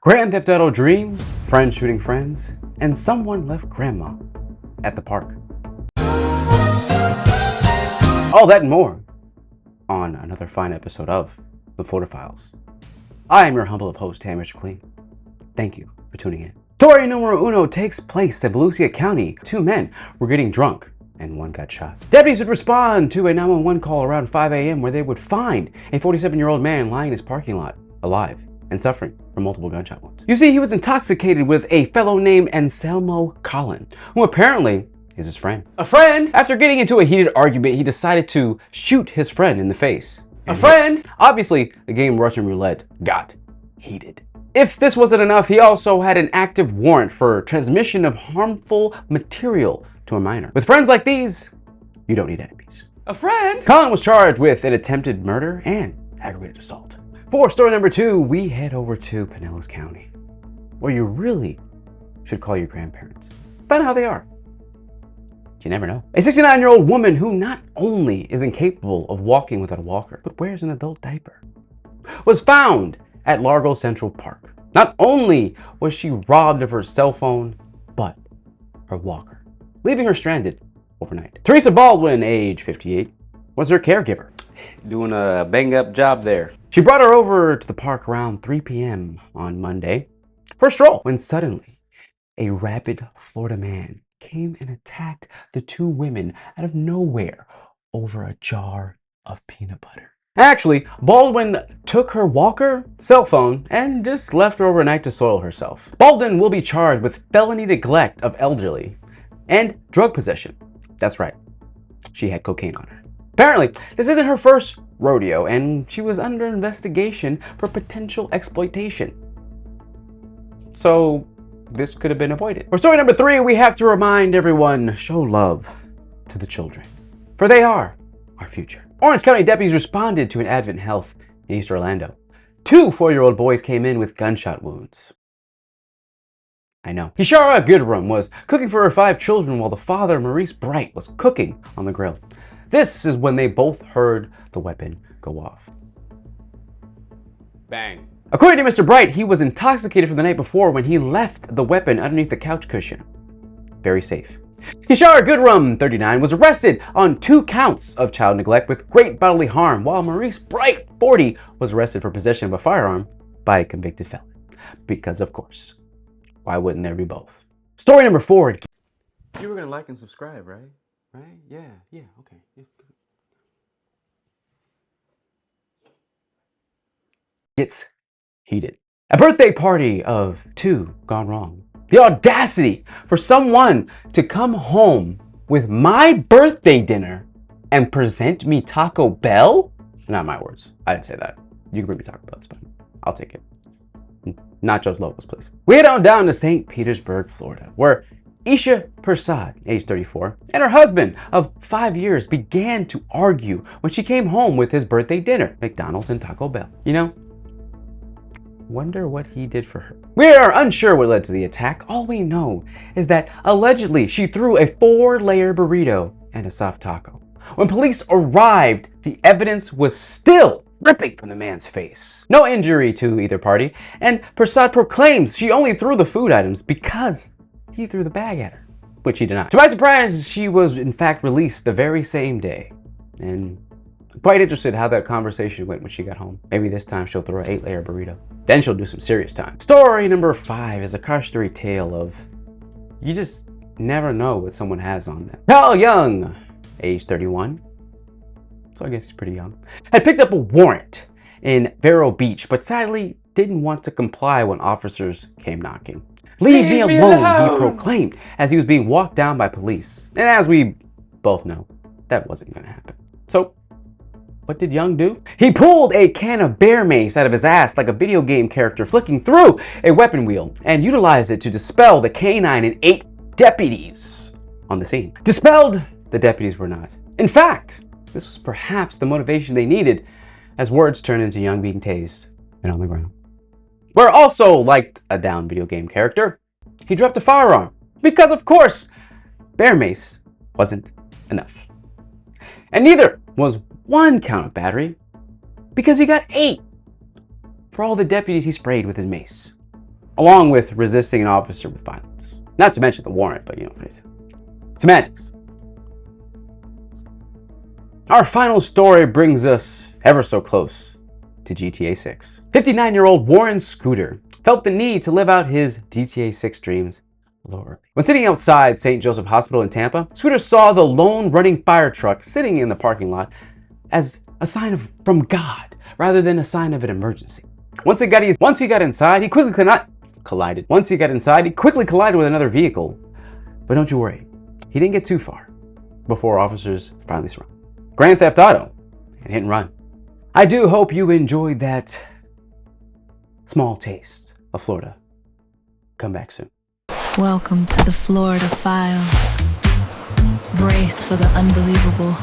Grand Theft Auto dreams, friends shooting friends, and someone left grandma at the park. All that and more on another fine episode of The Florida Files. I am your humble host, Tanmrclean. Thank you for tuning in. Story numero uno takes place in Volusia County. Two men were getting drunk and one got shot. Deputies would respond to a 911 call around 5 a.m. where they would find a 47-year-old man lying in his parking lot, alive and suffering from multiple gunshot wounds. You see, he was intoxicated with a fellow named Anselmo Collin, who apparently is his friend. A friend? After getting into a heated argument, he decided to shoot his friend in the face. A friend? Obviously, the game Russian roulette got heated. If this wasn't enough, he also had an active warrant for transmission of harmful material to a minor. With friends like these, you don't need enemies. A friend? Collin was charged with an attempted murder and aggravated assault. For story number 2, we head over to Pinellas County, where you really should call your grandparents. Find out how they are. You never know. A 69-year-old woman who not only is incapable of walking without a walker, but wears an adult diaper, was found at Largo Central Park. Not only was she robbed of her cell phone, but her walker, leaving her stranded overnight. Teresa Baldwin, age 58, was her caregiver. Doing a bang-up job there. She brought her over to the park around 3 p.m. on Monday for a stroll, when suddenly a rabid Florida man came and attacked the two women out of nowhere over a jar of peanut butter. Actually, Baldwin took her walker, cell phone, and just left her overnight to soil herself. Baldwin will be charged with felony neglect of elderly and drug possession. That's right, she had cocaine on her. Apparently, this isn't her first rodeo, and she was under investigation for potential exploitation. So this could have been avoided. For story number 3, we have to remind everyone, show love to the children, for they are our future. Orange County deputies responded to an Advent Health in East Orlando. 2 4-year-old boys came in with gunshot wounds. I know. Kishara Goodrum was cooking for her 5 children while the father, Maurice Bright, was cooking on the grill. This is when they both heard the weapon go off. Bang. According to Mr. Bright, he was intoxicated from the night before when he left the weapon underneath the couch cushion. Very safe. Kishara Goodrum, 39, was arrested on 2 counts of child neglect with great bodily harm, while Maurice Bright, 40, was arrested for possession of a firearm by a convicted felon. Because of course, why wouldn't there be both? Story number 4. You were gonna like and subscribe, right? Right? Yeah, okay. Yeah. Gets heated. A birthday party of 2 gone wrong. The audacity for someone to come home with my birthday dinner and present me Taco Bell? Not my words. I didn't say that. You can bring me Taco Bell, it's fine. I'll take it. Nachos Locals, please. We head on down to St. Petersburg, Florida, where Isha Persad, age 34, and her husband of 5 years began to argue when she came home with his birthday dinner, McDonald's and Taco Bell. You know, wonder what he did for her. We are unsure what led to the attack. All we know is that allegedly she threw a 4-layer burrito and a soft taco. When police arrived, the evidence was still ripping from the man's face. No injury to either party, and Persad proclaims she only threw the food items because he threw the bag at her, which he denied. To my surprise, she was in fact released the very same day. And I'm quite interested how that conversation went when she got home. Maybe this time she'll throw an 8-layer burrito. Then she'll do some serious time. Story number 5 is a cautionary tale of you just never know what someone has on them. Paul Young, age 31, so I guess he's pretty young, had picked up a warrant in Vero Beach, but sadly didn't want to comply when officers came knocking. Leave me alone, he proclaimed as he was being walked down by police. And as we both know, that wasn't going to happen. So what did Young do? He pulled a can of bear mace out of his ass like a video game character flicking through a weapon wheel and utilized it to dispel the canine and 8 deputies on the scene. Dispelled, the deputies were not. In fact, this was perhaps the motivation they needed as words turned into Young being tased and on the ground. Where also, like a down video game character, he dropped a firearm because of course, bear mace wasn't enough. And neither was 1 count of battery because he got 8 for all the deputies he sprayed with his mace. along with resisting an officer with violence. Not to mention the warrant, but semantics. Our final story brings us ever so close to GTA 6. 59-year-old Warren Scooter felt the need to live out his GTA 6 dreams a little early. When sitting outside St. Joseph Hospital in Tampa, Scooter saw the lone running fire truck sitting in the parking lot as a sign from God rather than a sign of an emergency. Once he got inside, he quickly collided with another vehicle. But don't you worry, he didn't get too far before officers finally surrounded. Grand Theft Auto and hit and run. I do hope you enjoyed that small taste of Florida. Come back soon. Welcome to the Florida Files. Brace for the unbelievable.